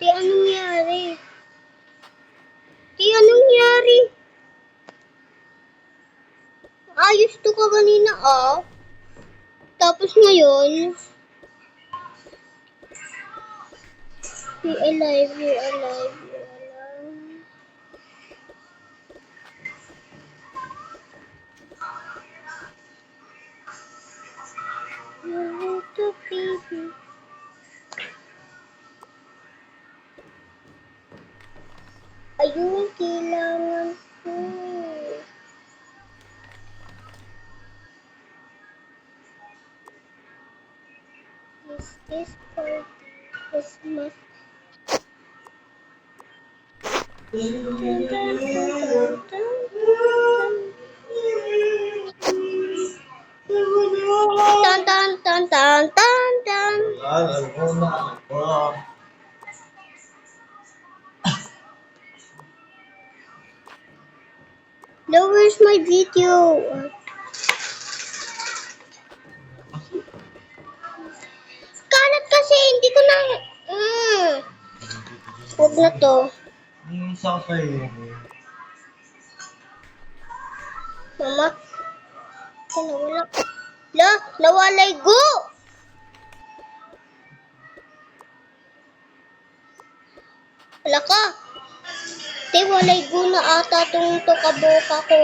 Di, anong nangyari? Di, anong nangyari? Ayos to ka kanina, ah. Tapos ngayon, be alive, be alive, be alive. Ito, baby. Ayun, kailangan ko. Is this for Christmas? Tan tan tan tan tan tan. Now where's my video? Kalat kasi hindi ko na. Huwag na to. Mama, nawala. La, nawalay go. Wala ka. Te, walay go na ata tong kaboka ko.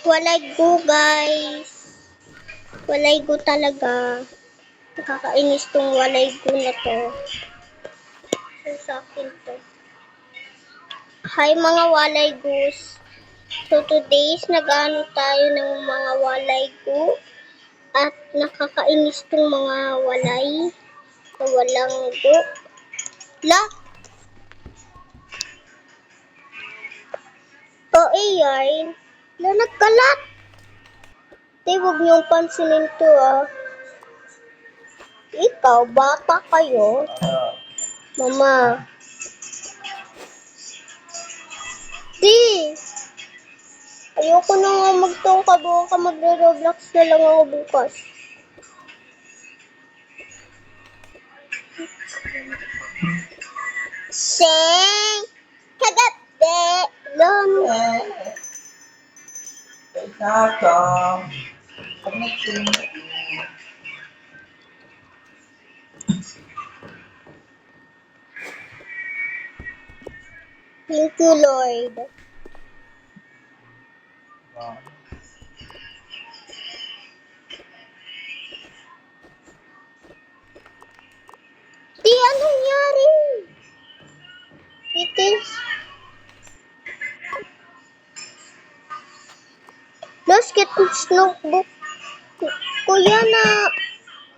Walay go, guys. Walay go talaga. Nakakainis tong walay go na to. So, sa akin to. Hi mga walay goose. So, today is nag-ano tayo ng mga walay go. At nakakainis tong mga walay. Na walang go. La! O, ayan. La, nagkalat. Te, huwag niyong pansinin to, ah. Ikaw, bata kayo. Mama. Di. Ayoko na nga magtongka. Baka magre-Roblox na lang ako bukas. Sing! Kagabi! Lon! Thank you, Lord. Di, anong nangyari? It is... The sketch notebook. Kuya na...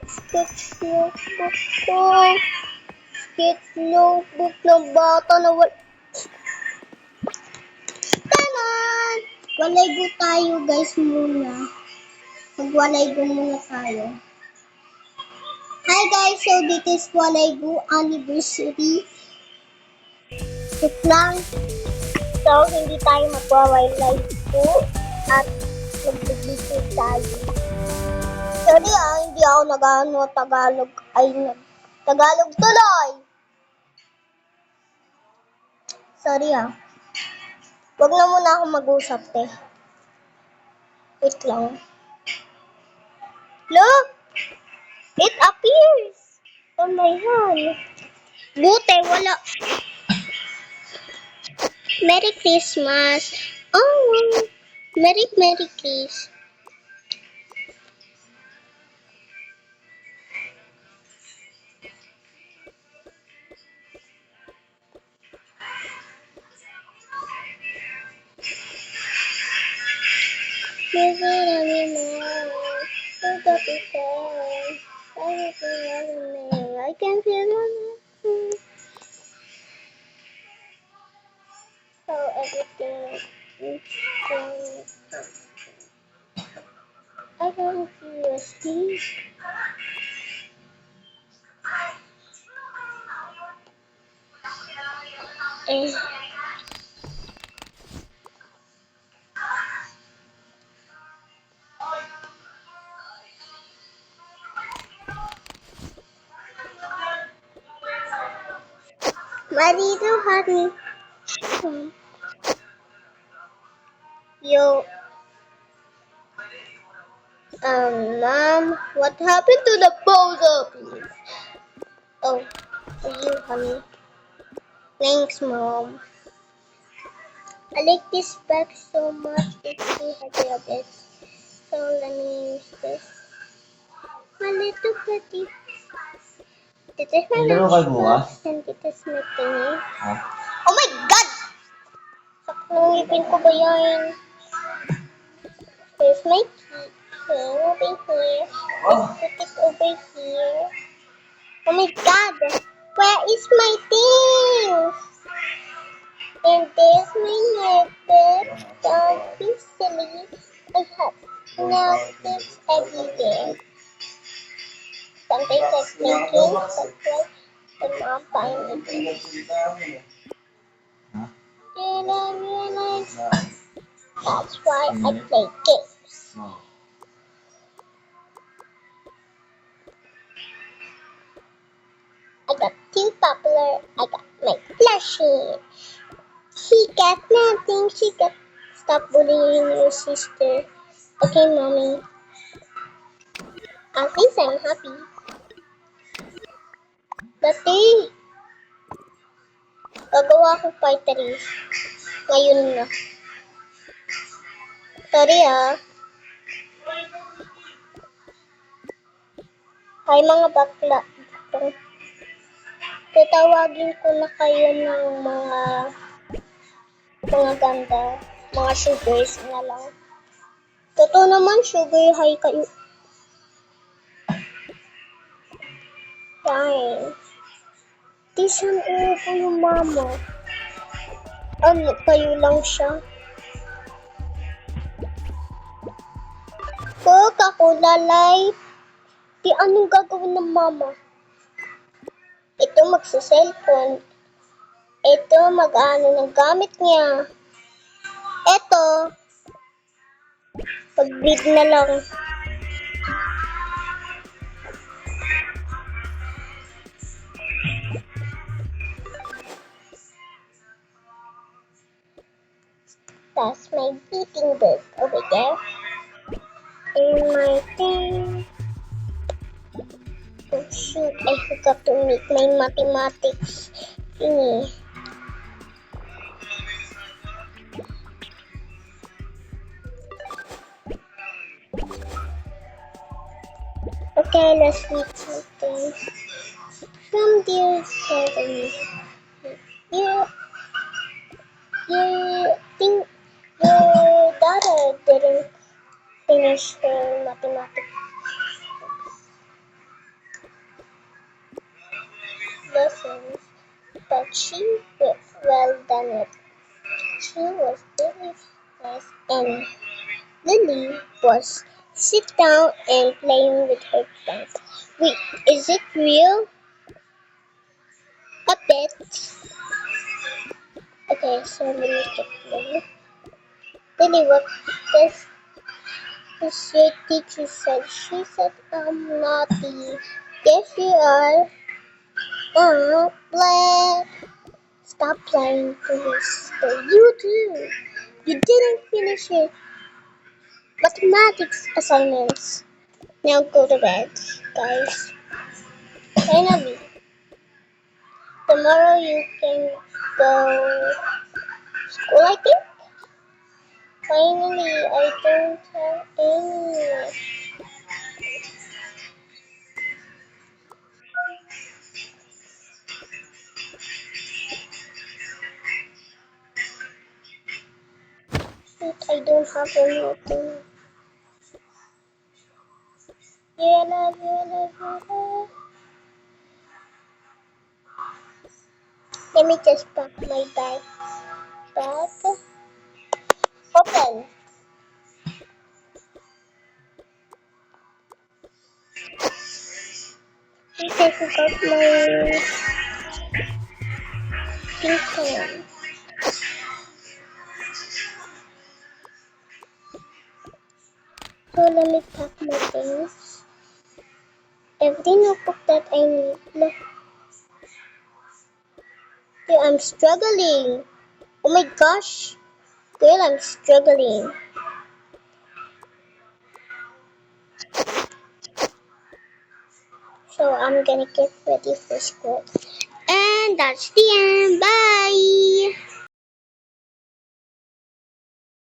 Sketch notebook ko. Sketch notebook ng bata na wala... Tanan! Walay go tayo, guys, muna. Mag-walay go muna tayo. Hi, guys. So, this is walay go anniversary. Ito lang. So, hindi tayo mag-walay go. At mag-video tayo. Sorry hindi ako nag-ano Tagalog. Ay, Tagalog tuloy. Sorry Wag na muna ako mag-usap, te. Wait lang. Look! It appears on my hand. Buti, wala. Merry Christmas. Oh, Merry Christmas. I can feel it. So everything is going. I can feel sleep. Marito, honey. Yo, Mom, what happened to the photo, please? Oh, for you, honey. Thanks, Mom. I like this bag so much. It's too heavy a bit. So let me use this. My little pretty. This is my May laro kayo bukas? lunchbox and this is my thingy. Ha? Oh my God! Saktong ngipin ko ba yan? Here's my key. Okay, over here. Oh. Put it over here. Oh my God! Where is my things? And there's my notebook. Don't be silly. I have notebooks everywhere. Sometimes I'm thinking, but like, the mom find it. Then I realize that's why I play games. No. I got too popular. I got my plushie. She got nothing. She got. Stop bullying your sister. Okay, mommy. At least I'm happy. Dati, gagawa ko part 3. Ngayon na. Sorry ah. Hi mga bakla. Tatawagin ko na kayo ng mga ganda. Mga sugars na lang. Totoo naman, sugar high kayo. Fine. Tisan ko yung mama. Ano, kayo lang siya. Coca-Cola Light. Di anong gagawin ng mama? Ito magsa-cellphone. Ito mag-ano ng gamit niya. Ito, pag-read na lang. That's my beating book over there. And my thing. Oh shoot, I forgot to make my mathematics thingy. Okay, let's read something. From dear Kevin. You think your daughter didn't finish her mathematics lessons, but she well done it. She was really nice and Lily was sit down and playing with her friends. Wait, is it real? A bit. Okay, so let me get Lily. Lily, what does your teacher said? She said I'm naughty. Yes, you are. Black. Stop playing to your sister. You too. You didn't finish your mathematics assignments. Now go to bed, guys. Finally, tomorrow you can go school, I think. Finally, I don't have any. Shoot, I don't have anything. Yellow. Let me just pack my bag. Open. I forgot my pink pen. So let me pack my things. Every notebook that I need. Look. Dude, I'm struggling. Oh my gosh. Girl, I'm struggling. So I'm gonna get ready for school. And that's the end. Bye.